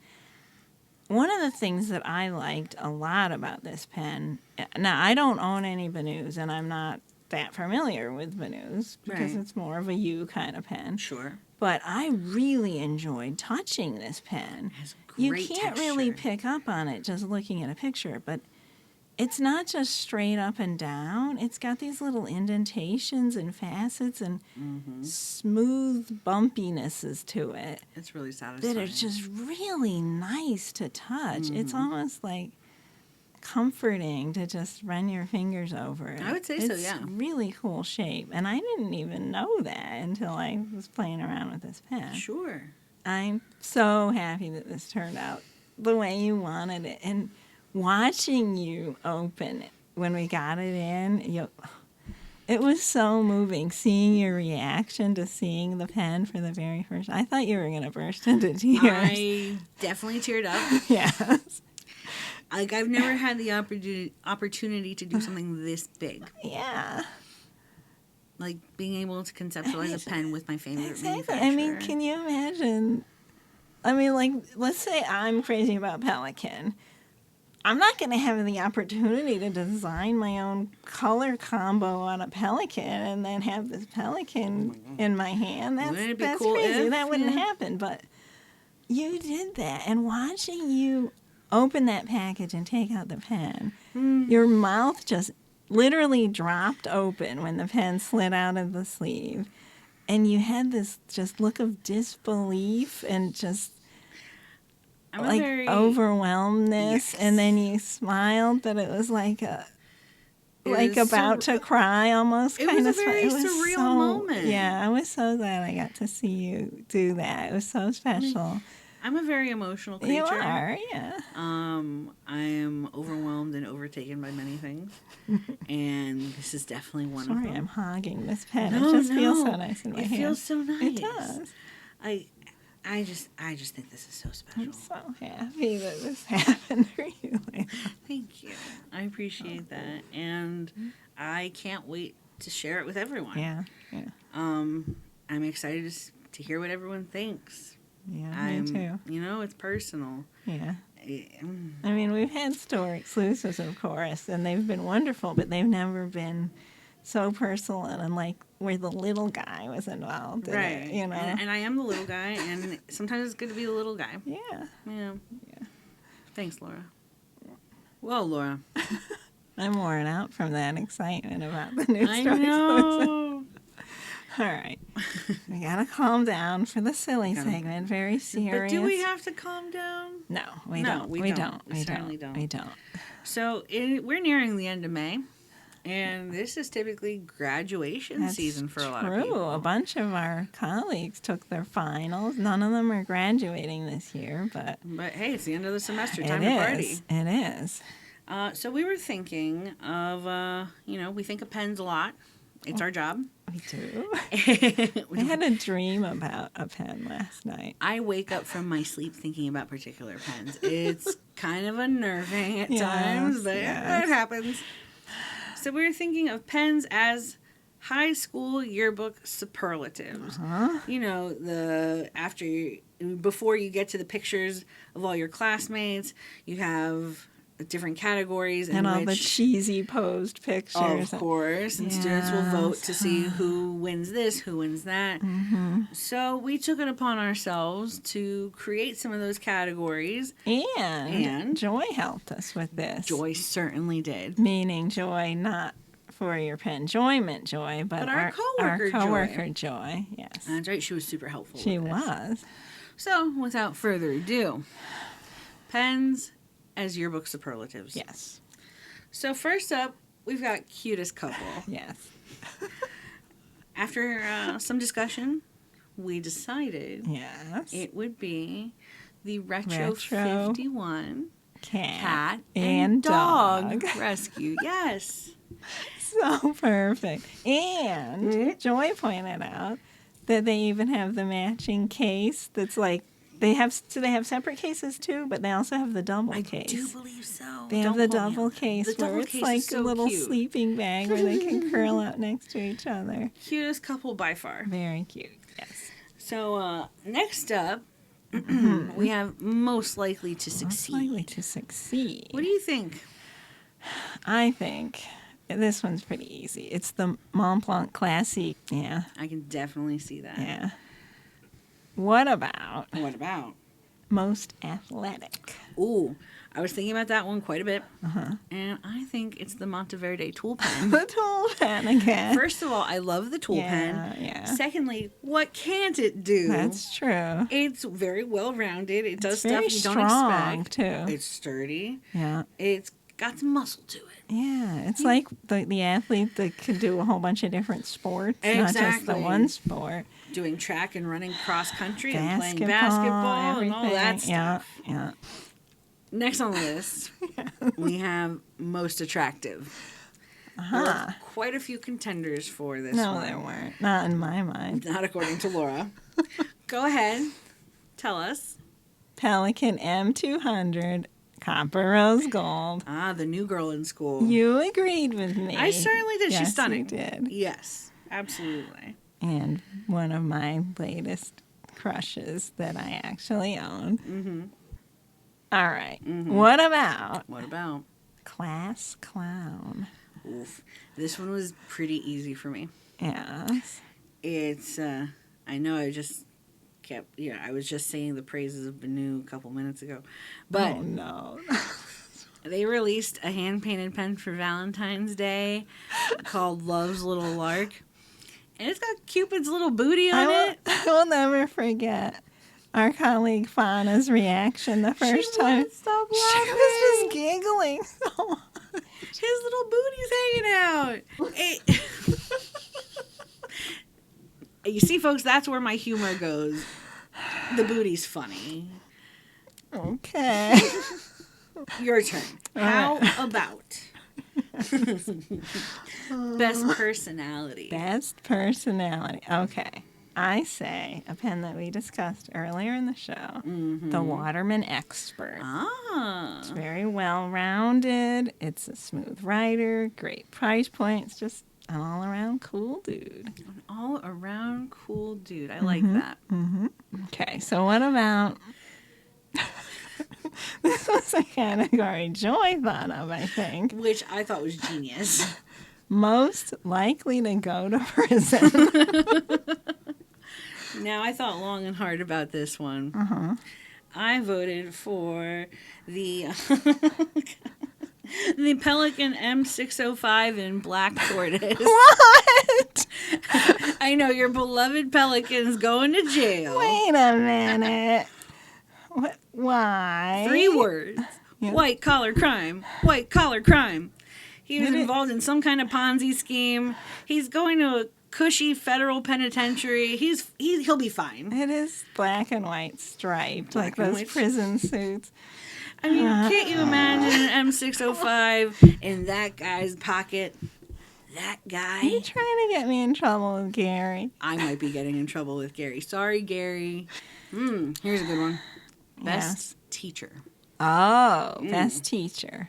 One of the things that I liked a lot about this pen, now I don't own any Benus, and I'm not that familiar with Benus because Right. it's more of a U kind of pen. Sure. But I really enjoyed touching this pen. It has You great can't really texture. pick up on it just looking at a picture, but it's not just straight up and down. It's got these little indentations and facets and smooth bumpinesses to it It's really satisfying. that are just really nice to touch. It's almost like comforting to just run your fingers over it. I would say so, yeah. It's really cool shape, and I didn't even know that until I was playing around with this pen. Sure. I'm so happy that this turned out the way you wanted it. And watching you open it when we got it in, it was so moving seeing your reaction to seeing the pen for the very first. I thought you were going to burst into tears. I definitely teared up. Yes. Like, I've never had the opportunity to do something this big. Yeah. Like, being able to conceptualize a pen with my favorite Exactly. manufacturer. I mean, can you imagine? I mean, like, let's say I'm crazy about Pelican. I'm not going to have the opportunity to design my own color combo on a Pelican and then have this Pelican in my hand. Wouldn't it be That's cool crazy. if, That wouldn't yeah. happen. But you did that. And watching you open that package and take out the pen, your mouth just literally dropped open when the pen slid out of the sleeve. And you had this just look of disbelief and just I'm like very overwhelmedness, Yes. and then you smiled, but it was like was about to cry almost. It kind was of a very it was surreal so, moment. Yeah, I was so glad I got to see you do that. It was so special. I'm a very emotional creature. You are, yeah. I am overwhelmed and overtaken by many things, and this is definitely one of Sorry, them. I'm hogging this pen. No, It just feels so no. nice in my It hand. feels so nice. It does. I just think this is so special. I'm so happy that this happened for you, Leila. Thank you. I appreciate that, and I can't wait to share it with everyone. Yeah, yeah, I'm excited to hear what everyone thinks. yeah. Me too. It's personal. Yeah. Mm. I mean, we've had store exclusives, of course, and they've been wonderful, but they've never been so personal and like where the little guy was involved in Right. it, you know? And I am the little guy, and sometimes it's good to be the little guy. Yeah. Yeah. Thanks, Laura. Whoa, Laura. I'm worn out from that excitement about the new I store exclusive. know. All right. We gotta calm down for the silly Gotta- segment. Very serious. But do we have to calm down? No, we No, don't. we We don't. don't. We certainly don't. We don't. So we're nearing the end of May, and this is typically graduation That's season for a lot of true. people. A bunch of our colleagues took their finals. None of them are graduating this year, but But hey, it's the end of the semester. it Time to party. is. It is. So we were thinking of, we think of pens a lot. It's our job. We do. I had a dream about a pen last night. I wake up from my sleep thinking about particular pens. It's kind of unnerving at Yes, times, but yes. it happens. So we were thinking of pens as high school yearbook superlatives. You know, before you get to the pictures of all your classmates, you have different categories And all the cheesy posed pictures. Of course, and students will vote to see who wins this, who wins that. So we took it upon ourselves to create some of those categories. And Joy helped us with this. Joy certainly did. Meaning Joy, not for your Penjoyment Joy, but our coworker coworker Joy. Yes. That's right, she was super helpful. She was. So, without further ado, pens as yearbook superlatives. Yes. So first up, we've got cutest couple. Yes. After some discussion, we decided it would be the Retro 51 cat and dog rescue. Yes. So perfect. And Joy pointed out that they even have the matching case that's like, they have separate cases too, but they also have the double case. I do believe so. They have the double case where it's like a little sleeping bag where they can curl up next to each other. Cutest couple by far. Very cute, yes. So next up, we have most likely to succeed. Most likely to succeed. What do you think? I think this one's pretty easy. It's the Mont Blanc Classique. Yeah. I can definitely see that. Yeah. What about most athletic? Ooh, I was thinking about that one quite a bit. And I think it's the Monteverde tool pen. The tool pen again. First of all, I love the tool pen. Yeah. Secondly, what can't it do? That's true. It's very well rounded. It does very stuff you don't strong, expect. Too. It's sturdy. Yeah. It's got some muscle to it. Yeah, it's like the athlete that can do a whole bunch of different sports, not just the one sport. Doing track and running cross country and playing basketball everything. and all that stuff. Yeah. Next on the list, we have most attractive. There were quite a few contenders for this one. No, there weren't. Not in my mind. Not according to Laura. Go ahead. Tell us. Pelican M200 Copper Rose Gold. The new girl in school. You agreed with me. I certainly did. Yes, She's stunning. You did. Yes, absolutely. And one of my latest crushes that I actually own. All right. What about Class Clown? Oof. This one was pretty easy for me. Yes. It's, I know I just kept, I was just saying the praises of Benu a couple minutes ago. But oh, no. They released a hand-painted pen for Valentine's Day called Love's Little Lark. And it's got Cupid's little booty on it. I will never forget our colleague Fauna's reaction the first time. Stop She laughing. was just giggling so much. His little booty's hanging out. You see, folks, that's where my humor goes. The booty's funny. Okay. Your turn. How about best personality? Best personality. Okay. I say a pen that we discussed earlier in the show, the Waterman Expert. It's very well-rounded. It's a smooth writer, great price point. It's just an all-around cool dude. An all-around cool dude. I like that. Okay, so what about... This was a category Joy thought of, I think. Which I thought was genius. Most likely to go to prison. Now, I thought long and hard about this one. I voted for the the Pelican M605 in black tortoise. What? I know, your beloved Pelican's going to jail. Wait a minute. What? Why? 3 words. Yeah. White collar crime. White collar crime. He was involved in some kind of Ponzi scheme. He's going to a cushy federal penitentiary. He'll be fine. It is black and white striped, Black like and those white. prison suits. I mean, can't you imagine an M605 in that guy's pocket? That Are you guy. trying to get me in trouble with Gary? I might be getting in trouble with Gary. Sorry, Gary. Here's a good one. Best teacher. Oh, best teacher.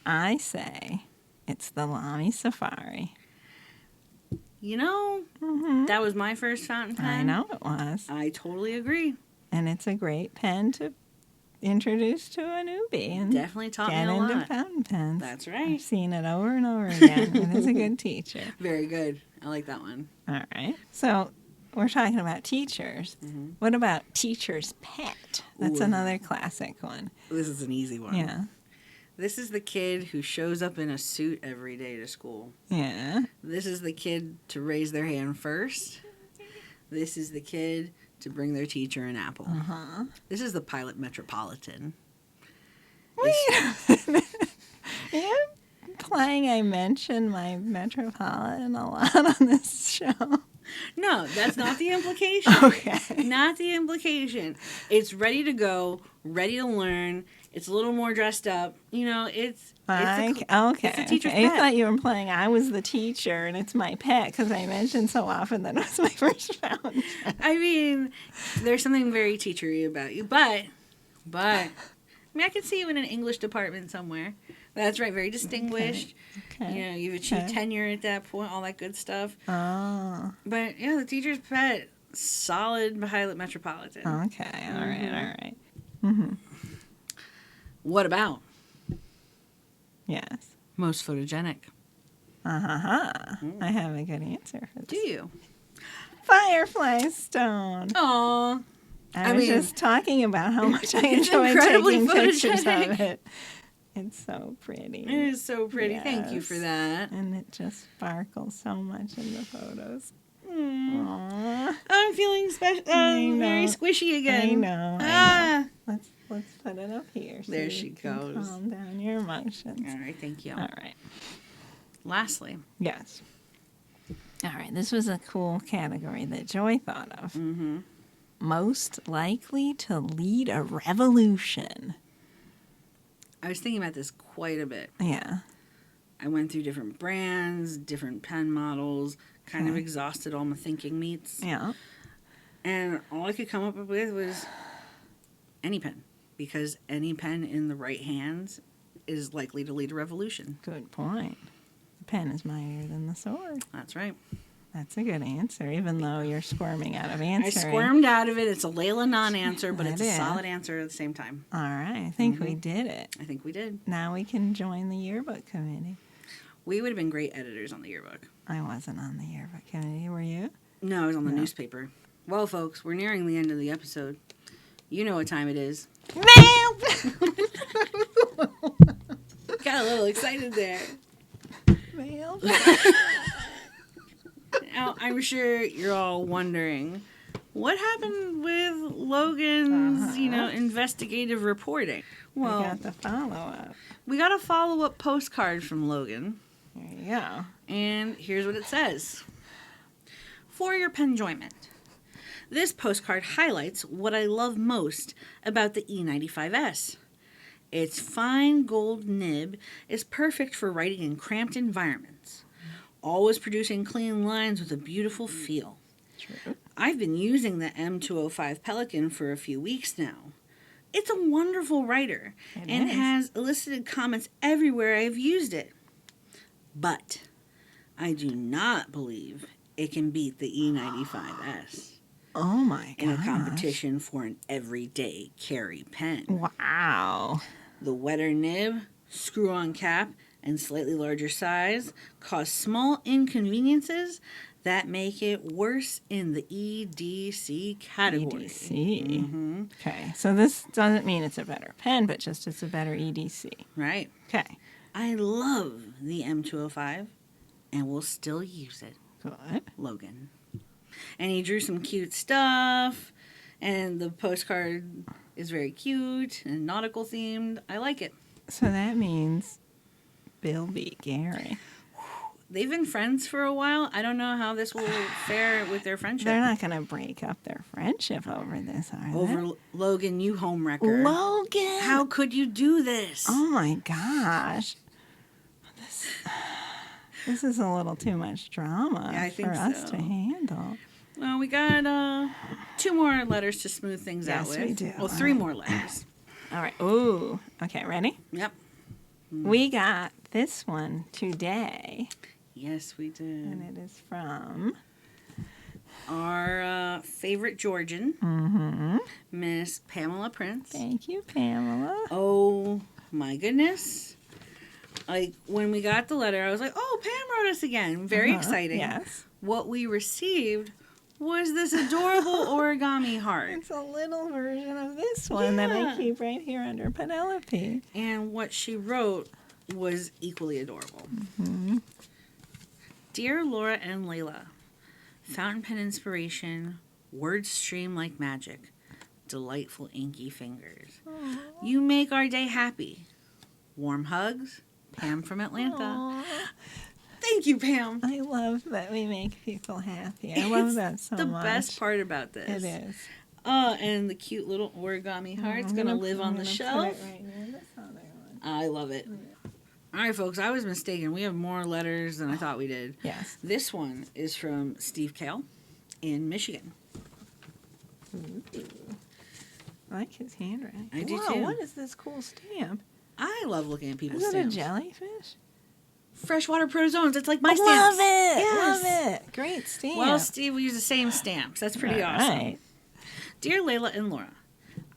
I say it's the Lamy Safari. You know, that was my first fountain pen. I know it was. I totally agree. And it's a great pen to introduce to a newbie and Definitely taught me get a into lot. fountain pens. That's right. I've seen it over and over again. It is a good teacher. Very good. I like that one. All right. So we're talking about teachers. What about teacher's pet? That's Ooh. another classic one. This is an easy one. Yeah. This is the kid who shows up in a suit every day to school. Yeah. This is the kid to raise their hand first. This is the kid to bring their teacher an apple. Uh-huh. This is the pilot metropolitan. Wait a minute. Are you implying I mention my Metropolitan a lot on this show? No, that's not the implication. Okay. Not the implication. It's ready to go, ready to learn. It's a little more dressed up. You know, it's Okay. it's a teacher's I pet. thought you were implying I was the teacher and it's my pet because I mentioned so often that it was my first fountain. I mean, there's something very teachery about you, but I mean, I could see you in an English department somewhere. That's right, very distinguished. Okay. You know, you've achieved Okay. tenure at that point, all that good stuff. Oh. But yeah, the teacher's pet, solid pilot metropolitan. Okay. All right. What about Yes. most photogenic? I have a good answer for Do this. you? Firefly Stone. Aw. I was mean, just talking about how much I it's enjoy incredibly taking pictures photogenic. of it. It's so pretty. It is so pretty. Thank you for Yes. that. And it just sparkles so much in the photos. Mm. Aww. I'm feeling special. I know. Very squishy again. I know. Ah. Let's put it up here. So There you she can goes. Calm down your emotions. All right, thank you. All right. Lastly, Yes. All right. This was a cool category that Joy thought of. Mm-hmm. Most likely to lead a revolution. I was thinking about this quite a bit. Yeah. I went through different brands, different pen models, kind of Okay. exhausted all my thinking meats. Yeah. And all I could come up with was any pen. Because any pen in the right hands is likely to lead a revolution. Good point. The pen is mightier than the sword. That's right. That's a good answer, even though you're squirming out of I answering. squirmed out of it. It's a Leila non-answer, but it's It a is. solid answer at the same time. All right. I think we did it. I think we did. Now we can join the yearbook committee. We would have been great editors on the yearbook. I wasn't on the yearbook committee. Were you? No, I was on the No. newspaper. Well, folks, we're nearing the end of the episode. You know what time it is. Mail! Got a little excited there. Mail! Now, I'm sure you're all wondering, what happened with Logan's, investigative reporting? We Well, got the follow-up. we got a follow-up postcard from Logan, There you go. and here's what it says. For Your Penjoyment. This postcard highlights what I love most about the E95S. Its fine gold nib is perfect for writing in cramped environments, always producing clean lines with a beautiful feel. True. I've been using the M205 Pelican for a few weeks now. It's a wonderful writer It and is. has elicited comments everywhere I've used it. But I do not believe it can beat the E95S Oh my god. in a competition for an everyday carry pen. Wow. The wetter nib, screw-on cap, and slightly larger size cause small inconveniences that make it worse in the EDC category. EDC. Mhm. Okay, so this doesn't mean it's a better pen, but just it's a better EDC. Right. Okay, I love the M205 and will still use it. good. Logan. And he drew some cute stuff, and the postcard is very cute and nautical themed. I like it. So that means Bill beat Gary. They've been friends for a while. I don't know how this will fare with their friendship. They're not going to break up their friendship over this, are they? Over Logan, you homewrecker. Logan! How could you do this? Oh my gosh. This is a little too much drama Yeah, I think for us so. to handle. Well, we got 2 more letters to smooth things out Yes, with. we do. Well, All 3 right. more letters. All right. Ooh. Okay, ready? Yep. We got this one today. Yes, we did. And it is from Our favorite Georgian, Miss Pamela Prince. Thank you, Pamela. Oh my goodness. Like, when we got the letter, I was like, oh, Pam wrote us again. Very exciting. Yes. What we received was this adorable origami heart. It's a little version of this one that I Yeah. keep right here under Penelope. And what she wrote was equally adorable. Dear Laura and Leila, fountain pen inspiration, words stream like magic, delightful inky fingers. You make our day happy. Warm hugs, Pam from Atlanta. Aw. Thank you, Pam. I love that we make people happy. I love It's that so the much. best part about this. It is. And the cute little origami heart's gonna live on the shelf. Put it right near this other one. I love it. All right, folks, I was mistaken. We have more letters than I thought we did. Yes. This one is from Steve Kale in Michigan. I like his handwriting. I do Whoa, too. what is this cool stamp? I love looking at people's Is it a stamps. jellyfish? Freshwater protozoans. It's like my I stamps. love it. Yes. Love it. Great stamp. Well, Steve, we use the same stamps. That's pretty All awesome. right. Dear Leila and Laura,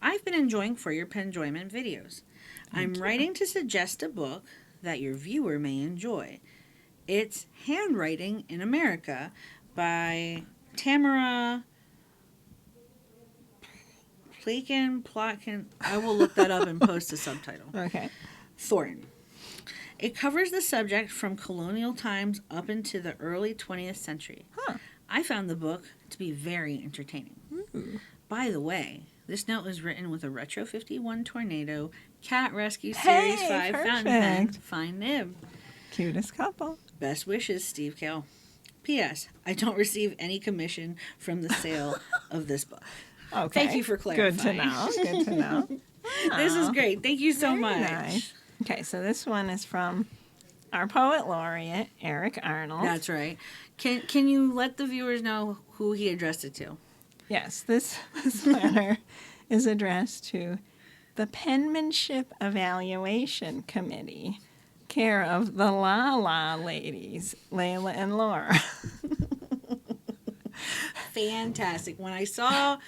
I've been enjoying For Your Penjoyment videos. I'm writing to suggest a book that your viewer may enjoy. It's Handwriting in America by Tamara Plotkin. I will look that up and post a subtitle. Okay. Thornton. It covers the subject from colonial times up into the early 20th century. Huh. I found the book to be very entertaining. By the way, this note was written with a Retro 51 Tornado Cat Rescue Series Hey, 5 fountain pen. perfect. Fine nib. Cutest couple. Best wishes, Steve Kale. P.S. I don't receive any commission from the sale of this book. Okay. Thank you for Good to clarifying. know. Good to know. This is Aw. great. Thank you so Very much. nice. Okay, so this one is from our poet laureate, Eric Arnold. That's right. Can you let the viewers know who he addressed it to? Yes, this letter is addressed to the Penmanship Evaluation Committee, care of the La La ladies, Leila and Laura. Fantastic. When I saw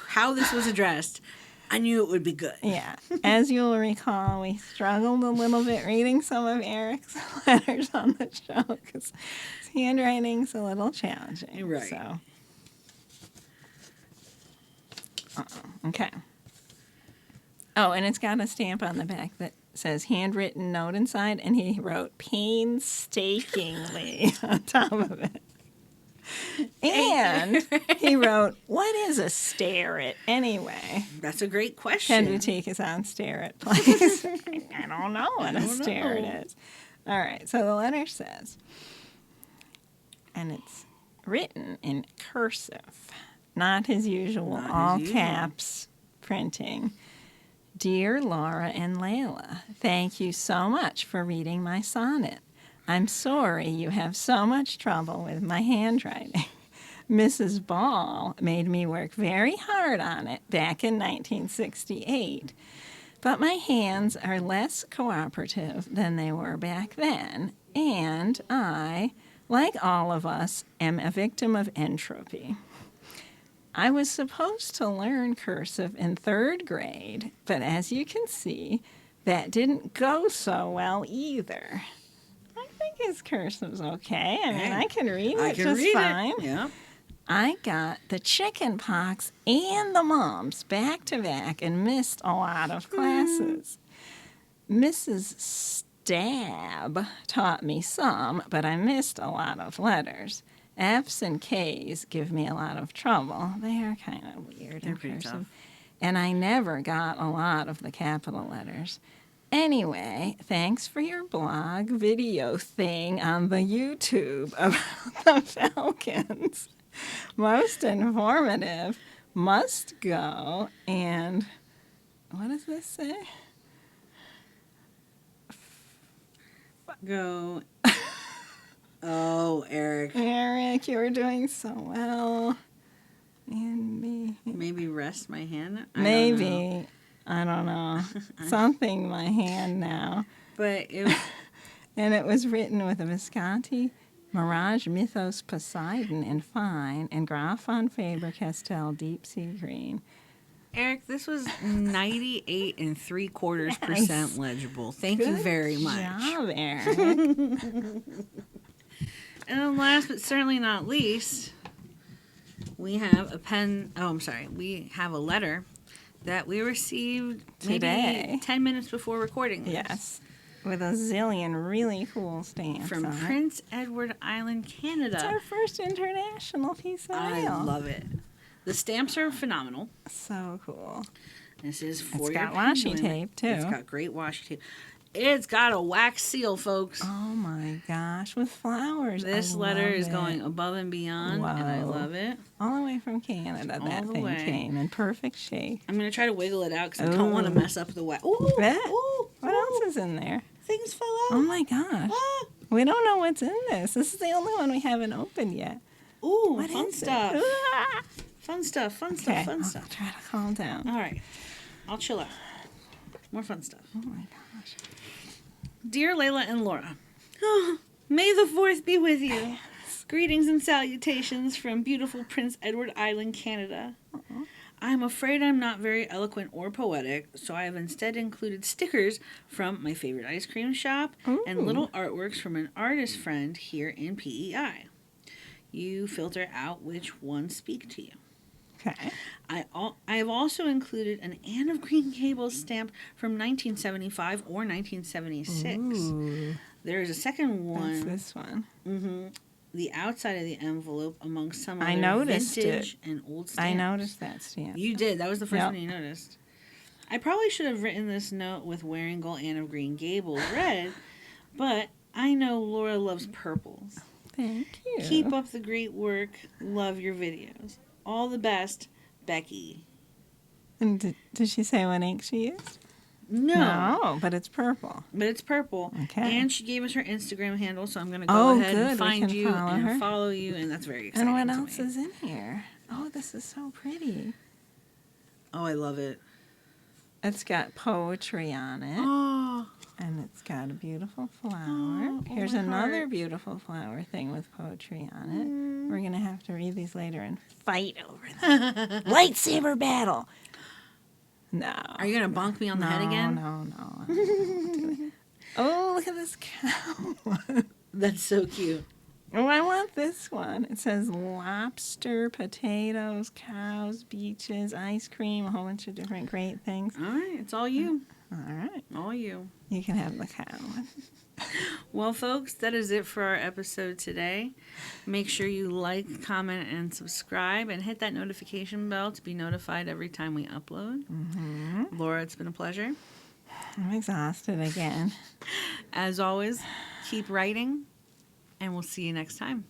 how this was addressed, I knew it would be good. Yeah, as you'll recall, we struggled a little bit reading some of Eric's letters on the show because his handwriting's a little challenging. Right. So, okay. Oh, and it's got a stamp on the back that says handwritten note inside, and he wrote painstakingly on top of it. And he wrote, "What is a Sterrett anyway?" That's a great question. Can you take us on Sterrett, please? I don't know what a Sterrett know. is. All right, so the letter says, and it's written in cursive, not his usual Not his all usual. caps printing. Dear Laura and Leila, thank you so much for reading my sonnet. I'm sorry you have so much trouble with my handwriting. Mrs. Ball made me work very hard on it back in 1968. But my hands are less cooperative than they were back then, and I, like all of us, am a victim of entropy. I was supposed to learn cursive in 3rd grade, but as you can see, that didn't go so well either. I think his cursive's okay. I mean, I can read it I can just read fine. it. Yeah. I got the chicken pox and the mumps back to back and missed a lot of classes. Mrs. Stab taught me some, but I missed a lot of letters. F's and K's give me a lot of trouble. They are kind of weird They're in pretty cursive. tough. And I never got a lot of the capital letters. Anyway, thanks for your blog video thing on the YouTube about the Falcons. Most informative. Must go. And what does this say? Go. Oh, Eric. Eric, you were doing so well. And me. Maybe rest my hand. I don't know. Maybe. I don't know. Something in my hand now. But it, And it was written with a Visconti Mirage Mythos Poseidon in fine and Graphon Faber-Castell Deep Sea Green. Eric, this was 98 3/4% legible. Thank you very much. Good job, Eric. And then last but certainly not least, we have we have a letter that we received Today. maybe 10 minutes before recording this. Yes. With a zillion really cool stamps From on it. Prince Edward Island, Canada. It's our first international piece of I mail. love it. The stamps are phenomenal. So cool. This is for It's your got washi Penjoyment. tape, too. It's got great washi tape. It's got a wax seal, folks. Oh my gosh, with flowers. This I letter love is it. going above and beyond, and I Whoa. love it. all the way from Canada. All That the thing way. came in perfect shape. I'm going to try to wiggle it out because I don't want to mess up the wax. Ooh, That- ooh, What ooh. else is in there? Things fell out. Oh my gosh. Ah. We don't know what's in this. This is the only one we haven't opened yet. Ooh, What fun is it? stuff. Ah! Fun stuff, fun Okay, stuff, fun I'll stuff. try to calm down. All right. I'll chill out. More fun stuff. Oh my gosh. Dear Leila and Laura, may the 4th be with you. Greetings and salutations from beautiful Prince Edward Island, Canada. I'm afraid I'm not very eloquent or poetic, so I have instead included stickers from my favorite ice cream shop and Ooh. little artworks from an artist friend here in PEI. You filter out which ones speak to you. Okay. I have also included an Anne of Green Gables stamp from 1975 or 1976. Ooh, There is a second that's one. this one. The outside of the envelope among some I other noticed vintage and old stamps. I noticed that stamp. You did. That was the first Yep. one you noticed. I probably should have written this note with wearing gold Anne of Green Gables red, but I know Laura loves purples. Thank you. Keep up the great work. Love your videos. All the best, Becky. And did she say what ink she used? No, but it's purple. but it's purple. Okay. And she gave us her Instagram handle, so I'm going to go Oh, ahead good. and We find can you follow and her. follow you, and that's very exciting. And what to else me. is in here? Oh, this is so pretty. Oh, I love it. It's got poetry on it, Oh, and it's got a beautiful flower. Oh, Here's my another heart. beautiful flower thing with poetry on it. We're going to have to read these later and fight over them. Lightsaber battle. No. are you going to bonk me on the head again? No. I don't do it. Oh, look at this cow. That's so cute. Oh, I want this one. It says lobster, potatoes, cows, beaches, ice cream, a whole bunch of different great things. All right, it's all you. All right. All you. You can have the cow one. Well, folks, that is it for our episode today. Make sure you like, comment, and subscribe, and hit that notification bell to be notified every time we upload. Laura, it's been a pleasure. I'm exhausted again. As always, keep writing, and we'll see you next time.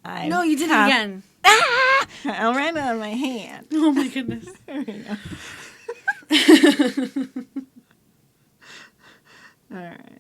No, you did it again. I'll write it on my hand. Oh, my goodness. There we go. All right.